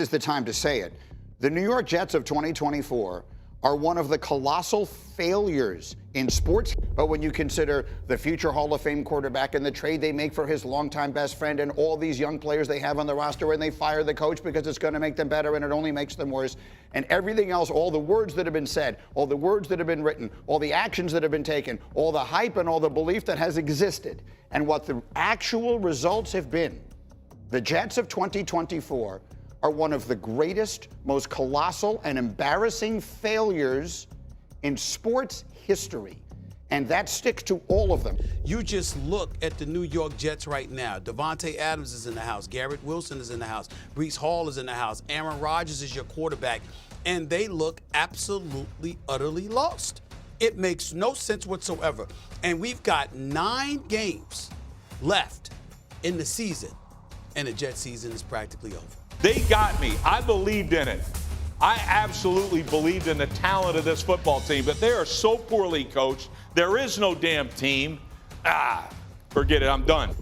Is the time to say it. The New York Jets of 2024 are one of the colossal failures in sports. But when you consider the future Hall of Fame quarterback and the trade they make for his longtime best friend and all these young players they have on the roster, and they fire the coach because it's going to make them better and it only makes them worse, and everything else, all the words that have been said, all the words that have been written, all the actions that have been taken, all the hype and all the belief that has existed, and what the actual results have been, the Jets of 2024 are one of the greatest, most colossal and embarrassing failures in sports history. And that sticks to all of them. You just look at the New York Jets right now. Davante Adams is in the house. Garrett Wilson is in the house. Breece Hall is in the house. Aaron Rodgers is your quarterback. And they look absolutely, utterly lost. It makes no sense whatsoever. And we've got 9 games left in the season. And the Jet season is practically over. They got me. I believed in it. I absolutely believed in the talent of this football team, but they are so poorly coached. There is no damn team. Forget it. I'm done.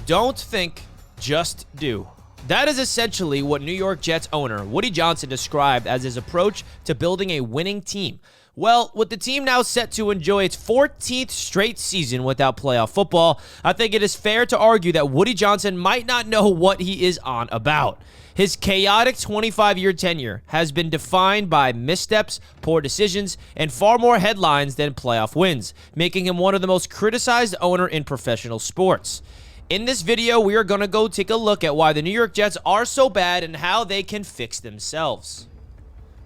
Don't think, just do. That is essentially what New York Jets owner Woody Johnson described as his approach to building a winning team. Well, with the team now set to enjoy its 14th straight season without playoff football, I think it is fair to argue that Woody Johnson might not know what he is on about. His chaotic 25-year tenure has been defined by missteps, poor decisions, and far more headlines than playoff wins, making him one of the most criticized owners in professional sports. In this video, we are going to go take a look at why the New York Jets are so bad and how they can fix themselves.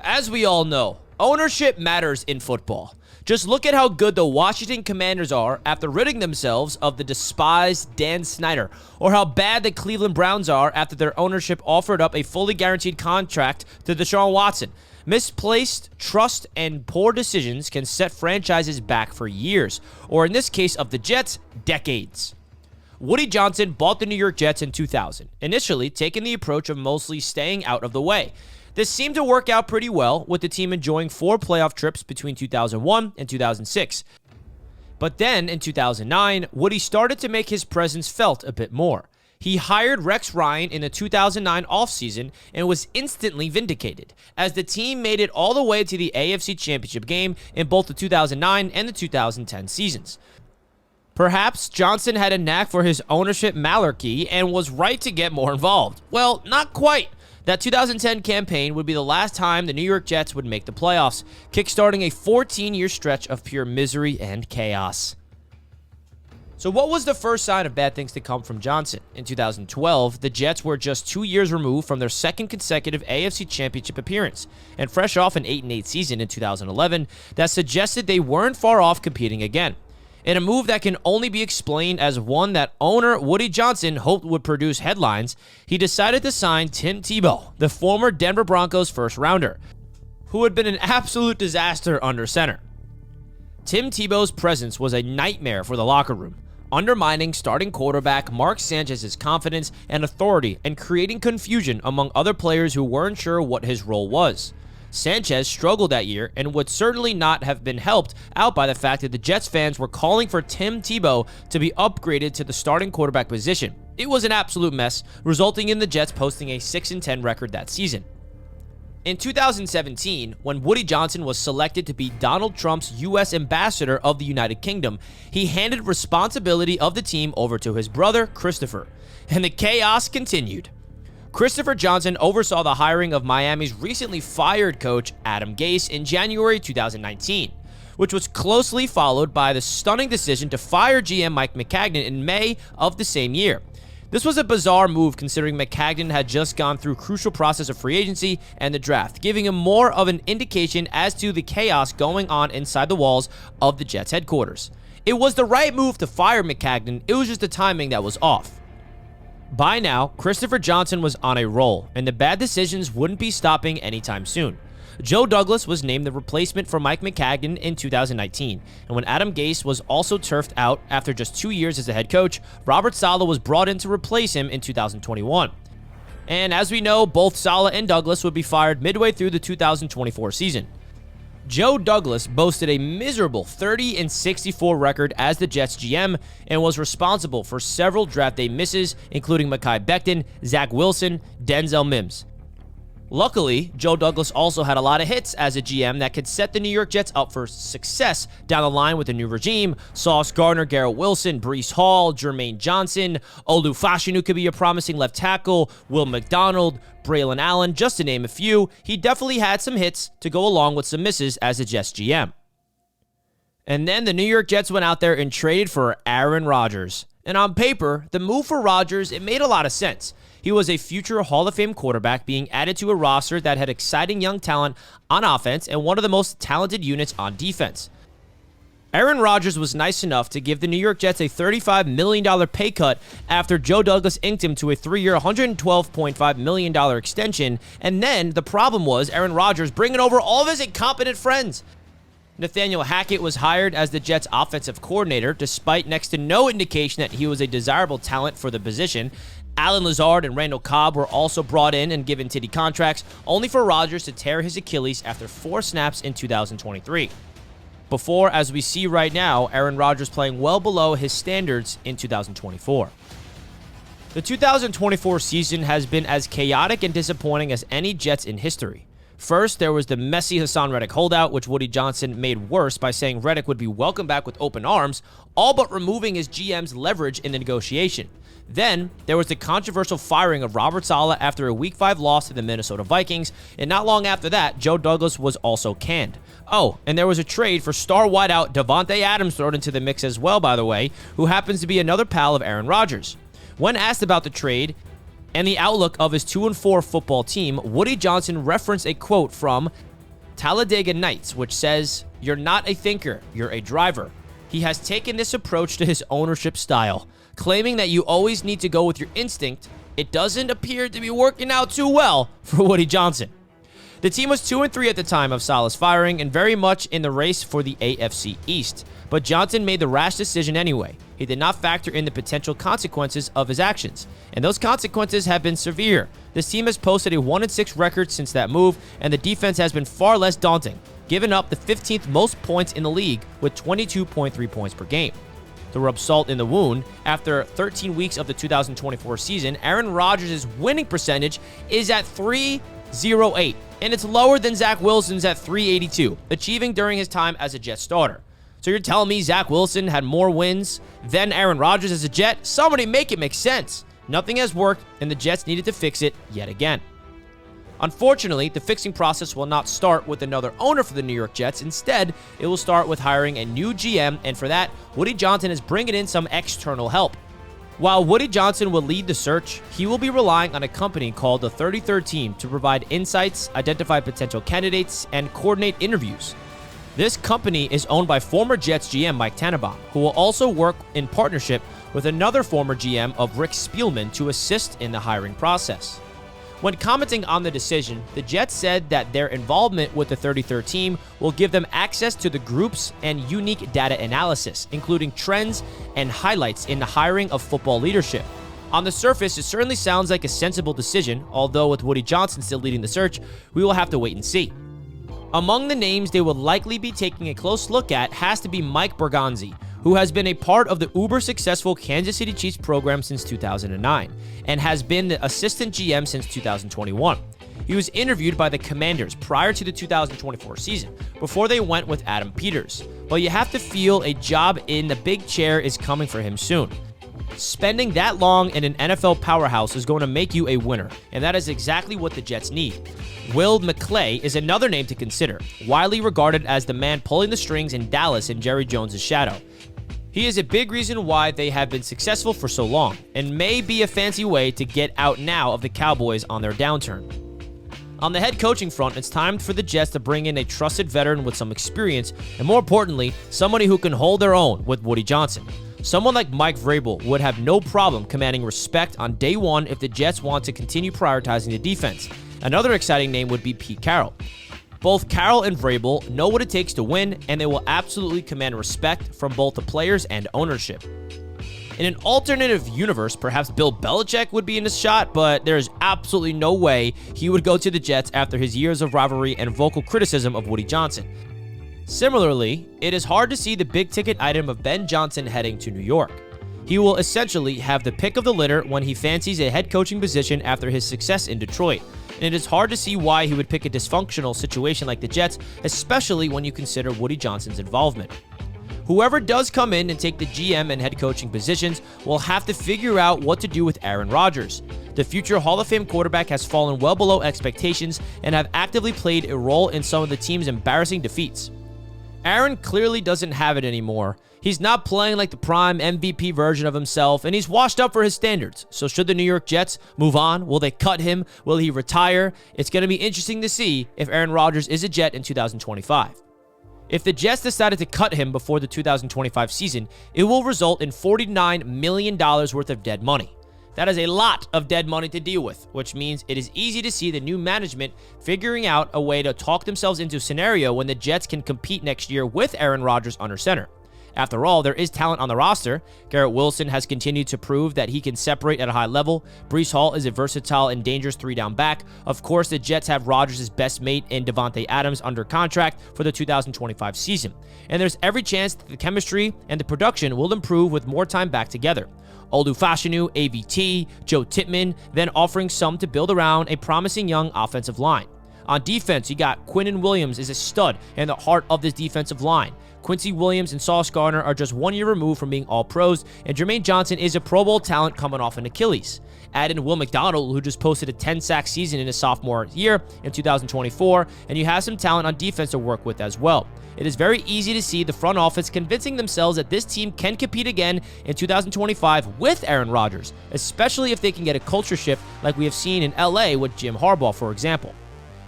As we all know, ownership matters in football. Just look at how good the Washington Commanders are after ridding themselves of the despised Dan Snyder, or how bad the Cleveland Browns are after their ownership offered up a fully guaranteed contract to Deshaun Watson. Misplaced trust and poor decisions can set franchises back for years, or in this case of the Jets, decades. Woody Johnson bought the New York Jets in 2000, initially taking the approach of mostly staying out of the way. This seemed to work out pretty well, with the team enjoying 4 playoff trips between 2001 and 2006. But then, in 2009, Woody started to make his presence felt a bit more. He hired Rex Ryan in the 2009 offseason and was instantly vindicated, as the team made it all the way to the AFC Championship game in both the 2009 and the 2010 seasons. Perhaps Johnson had a knack for his ownership malarkey and was right to get more involved. Well, not quite. That 2010 campaign would be the last time the New York Jets would make the playoffs, kickstarting a 14-year stretch of pure misery and chaos. So what was the first sign of bad things to come from Johnson? In 2012, the Jets were just 2 years removed from their second consecutive AFC Championship appearance, and fresh off an 8-8 season in 2011 that suggested they weren't far off competing again. In a move that can only be explained as one that owner Woody Johnson hoped would produce headlines, he decided to sign Tim Tebow, the former Denver Broncos first-rounder, who had been an absolute disaster under center. Tim Tebow's presence was a nightmare for the locker room, undermining starting quarterback Mark Sanchez's confidence and authority and creating confusion among other players who weren't sure what his role was. Sanchez struggled that year and would certainly not have been helped out by the fact that the Jets fans were calling for Tim Tebow to be upgraded to the starting quarterback position. It was an absolute mess, resulting in the Jets posting a 6-10 record that season. In 2017, when Woody Johnson was selected to be Donald Trump's U.S. ambassador of the United Kingdom, he handed responsibility of the team over to his brother, Christopher, and the chaos continued. Christopher Johnson oversaw the hiring of Miami's recently fired coach Adam Gase in January 2019, which was closely followed by the stunning decision to fire GM Mike Maccagnan in May of the same year. This was a bizarre move considering Maccagnan had just gone through a crucial process of free agency and the draft, giving him more of an indication as to the chaos going on inside the walls of the Jets headquarters. It was the right move to fire Maccagnan, it was just the timing that was off. By now, Christopher Johnson was on a roll, and the bad decisions wouldn't be stopping anytime soon. Joe Douglas was named the replacement for Mike Maccagnan in 2019, and when Adam Gase was also turfed out after just 2 years as a head coach, Robert Saleh was brought in to replace him in 2021. And as we know, both Saleh and Douglas would be fired midway through the 2024 season. Joe Douglas boasted a miserable 30-64 record as the Jets GM and was responsible for several draft day misses, including Mekhi Becton, Zach Wilson, Denzel Mims. Luckily, Joe Douglas also had a lot of hits as a GM that could set the New York Jets up for success down the line with the new regime. Sauce Gardner, Garrett Wilson, Breece Hall, Jermaine Johnson, Olu Fashanu could be a promising left tackle, Will McDonald, Braylon Allen, just to name a few. He definitely had some hits to go along with some misses as a Jets GM. And then the New York Jets went out there and traded for Aaron Rodgers. And on paper, the move for Rodgers, it made a lot of sense. He was a future Hall of Fame quarterback being added to a roster that had exciting young talent on offense and one of the most talented units on defense. Aaron Rodgers was nice enough to give the New York Jets a $35 million pay cut after Joe Douglas inked him to a 3-year, $112.5 million extension. And then the problem was Aaron Rodgers bringing over all of his incompetent friends. Nathaniel Hackett was hired as the Jets' offensive coordinator, despite next to no indication that he was a desirable talent for the position. Alan Lazard and Randall Cobb were also brought in and given titty contracts, only for Rodgers to tear his Achilles after 4 snaps in 2023. Before, as we see right now, Aaron Rodgers playing well below his standards in 2024. The 2024 season has been as chaotic and disappointing as any Jets in history. First, there was the messy Hassan Reddick holdout, which Woody Johnson made worse by saying Reddick would be welcomed back with open arms, all but removing his GM's leverage in the negotiation. Then, there was the controversial firing of Robert Saleh after a Week 5 loss to the Minnesota Vikings, and not long after that, Joe Douglas was also canned. Oh, and there was a trade for star wideout Davante Adams thrown into the mix as well, by the way, who happens to be another pal of Aaron Rodgers. When asked about the trade and the outlook of his 2-4 football team, Woody Johnson referenced a quote from Talladega Nights, which says, "You're not a thinker, you're a driver." He has taken this approach to his ownership style, claiming that you always need to go with your instinct. It doesn't appear to be working out too well for Woody Johnson. The team was 2-3 at the time of Saleh's firing and very much in the race for the AFC East, but Johnson made the rash decision anyway. He did not factor in the potential consequences of his actions, and those consequences have been severe. This team has posted a 1-6 record since that move, and the defense has been far less daunting, giving up the 15th most points in the league with 22.3 points per game. To rub salt in the wound, after 13 weeks of the 2024 season, Aaron Rodgers' winning percentage is at .308, and it's lower than Zach Wilson's at .382, achieving during his time as a Jet starter. So you're telling me Zach Wilson had more wins than Aaron Rodgers as a Jet? Somebody make it make sense. Nothing has worked, and the Jets needed to fix it yet again. Unfortunately, the fixing process will not start with another owner for the New York Jets. Instead, it will start with hiring a new GM, and for that, Woody Johnson is bringing in some external help. While Woody Johnson will lead the search, he will be relying on a company called the 33rd Team to provide insights, identify potential candidates, and coordinate interviews. This company is owned by former Jets GM Mike Tannenbaum, who will also work in partnership with another former GM of Rick Spielman to assist in the hiring process. When commenting on the decision, the Jets said that their involvement with the 33rd Team will give them access to the groups and unique data analysis, including trends and highlights in the hiring of football leadership. On the surface, it certainly sounds like a sensible decision, although with Woody Johnson still leading the search, we will have to wait and see. Among the names they will likely be taking a close look at has to be Mike Bergonzi, who has been a part of the uber-successful Kansas City Chiefs program since 2009 and has been the assistant GM since 2021. He was interviewed by the Commanders prior to the 2024 season, before they went with Adam Peters. But you have to feel a job in the big chair is coming for him soon. Spending that long in an NFL powerhouse is going to make you a winner, and that is exactly what the Jets need. Will McClay is another name to consider, widely regarded as the man pulling the strings in Dallas in Jerry Jones' shadow. He is a big reason why they have been successful for so long, and may be a fancy way to get out now of the Cowboys on their downturn. On the head coaching front, it's time for the Jets to bring in a trusted veteran with some experience, and more importantly, somebody who can hold their own with Woody Johnson. Someone like Mike Vrabel would have no problem commanding respect on day one if the Jets want to continue prioritizing the defense. Another exciting name would be Pete Carroll. Both Carroll and Vrabel know what it takes to win, and they will absolutely command respect from both the players and ownership. In an alternative universe, perhaps Bill Belichick would be in this shot, but there is absolutely no way he would go to the Jets after his years of rivalry and vocal criticism of Woody Johnson. Similarly, it is hard to see the big-ticket item of Ben Johnson heading to New York. He will essentially have the pick of the litter when he fancies a head coaching position after his success in Detroit. and it is hard to see why he would pick a dysfunctional situation like the Jets, especially when you consider Woody Johnson's involvement. Whoever does come in and take the GM and head coaching positions will have to figure out what to do with Aaron Rodgers. The future Hall of Fame quarterback has fallen well below expectations and have actively played a role in some of the team's embarrassing defeats. Aaron clearly doesn't have it anymore. He's not playing like the prime MVP version of himself, and he's washed up for his standards. So should the New York Jets move on? Will they cut him? Will he retire? It's going to be interesting to see if Aaron Rodgers is a Jet in 2025. If the Jets decided to cut him before the 2025 season, it will result in $49 million worth of dead money. That is a lot of dead money to deal with, which means it is easy to see the new management figuring out a way to talk themselves into a scenario when the Jets can compete next year with Aaron Rodgers under center. After all, there is talent on the roster. Garrett Wilson has continued to prove that he can separate at a high level. Breece Hall is a versatile and dangerous three-down back. Of course, the Jets have Rodgers' best mate in Davante Adams under contract for the 2025 season. And there's every chance that the chemistry and the production will improve with more time back together. Olu Fashanu, AVT, Joe Tippmann, then offering some to build around a promising young offensive line. On defense, you got Quinnen Williams is a stud in the heart of this defensive line. Quincy Williams and Sauce Gardner are just 1 year removed from being all-pros, and Jermaine Johnson is a Pro Bowl talent coming off an Achilles. Add in Will McDonald, who just posted a 10-sack season in his sophomore year in 2024, and you have some talent on defense to work with as well. It is very easy to see the front office convincing themselves that this team can compete again in 2025 with Aaron Rodgers, especially if they can get a culture shift like we have seen in LA with Jim Harbaugh, for example.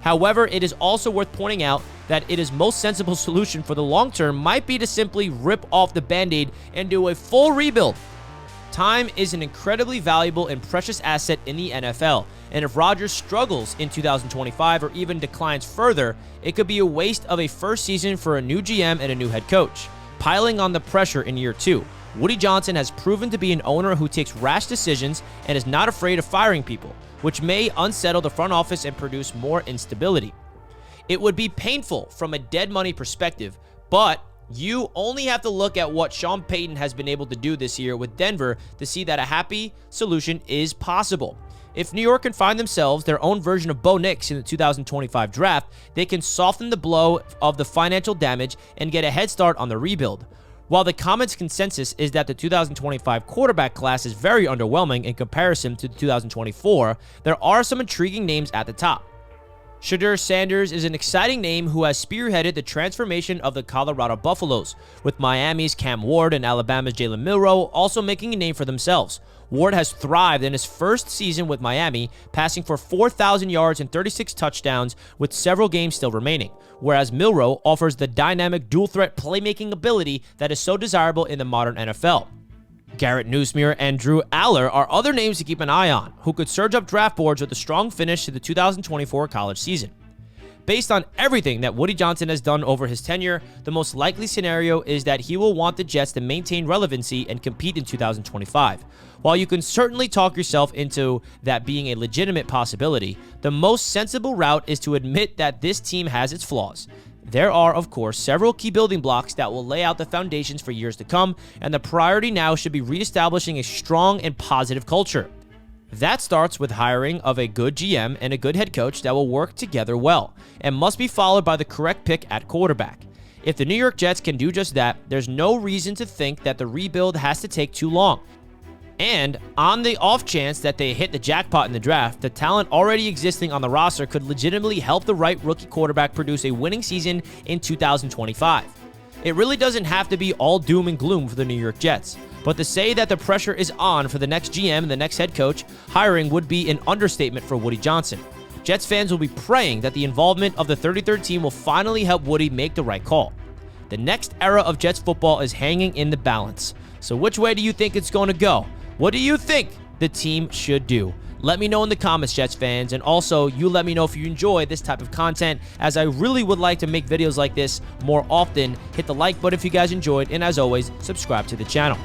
However, it is also worth pointing out that it is most sensible solution for the long term might be to simply rip off the Band-Aid and do a full rebuild. Time is an incredibly valuable and precious asset in the NFL, and if Rodgers struggles in 2025 or even declines further, it could be a waste of a first season for a new GM and a new head coach. Piling on the pressure in year 2, Woody Johnson has proven to be an owner who takes rash decisions and is not afraid of firing people, which may unsettle the front office and produce more instability. It would be painful from a dead money perspective, but you only have to look at what Sean Payton has been able to do this year with Denver to see that a happy solution is possible. If New York can find themselves their own version of Bo Nix in the 2025 draft, they can soften the blow of the financial damage and get a head start on the rebuild. While the common consensus is that the 2025 quarterback class is very underwhelming in comparison to 2024, there are some intriguing names at the top. Shedeur Sanders is an exciting name who has spearheaded the transformation of the Colorado Buffaloes, with Miami's Cam Ward and Alabama's Jalen Milroe also making a name for themselves. Ward has thrived in his first season with Miami, passing for 4,000 yards and 36 touchdowns with several games still remaining, whereas Milroe offers the dynamic dual-threat playmaking ability that is so desirable in the modern NFL. Garrett Newsmere and Drew Aller are other names to keep an eye on, who could surge up draft boards with a strong finish to the 2024 college season. Based on everything that Woody Johnson has done over his tenure, the most likely scenario is that he will want the Jets to maintain relevancy and compete in 2025. While you can certainly talk yourself into that being a legitimate possibility, the most sensible route is to admit that this team has its flaws. There are, of course, several key building blocks that will lay out the foundations for years to come, and the priority now should be reestablishing a strong and positive culture. That starts with hiring of a good GM and a good head coach that will work together well, and must be followed by the correct pick at quarterback. If the New York Jets can do just that, there's no reason to think that the rebuild has to take too long. And on the off chance that they hit the jackpot in the draft, the talent already existing on the roster could legitimately help the right rookie quarterback produce a winning season in 2025. It really doesn't have to be all doom and gloom for the New York Jets, but to say that the pressure is on for the next GM and the next head coach hiring would be an understatement for Woody Johnson. Jets fans will be praying that the involvement of the 33rd team will finally help Woody make the right call. The next era of Jets football is hanging in the balance. So which way do you think it's going to go? What do you think the team should do? Let me know in the comments, Jets fans, and also you let me know if you enjoy this type of content, as I really would like to make videos like this more often. Hit the like button if you guys enjoyed, and as always, subscribe to the channel.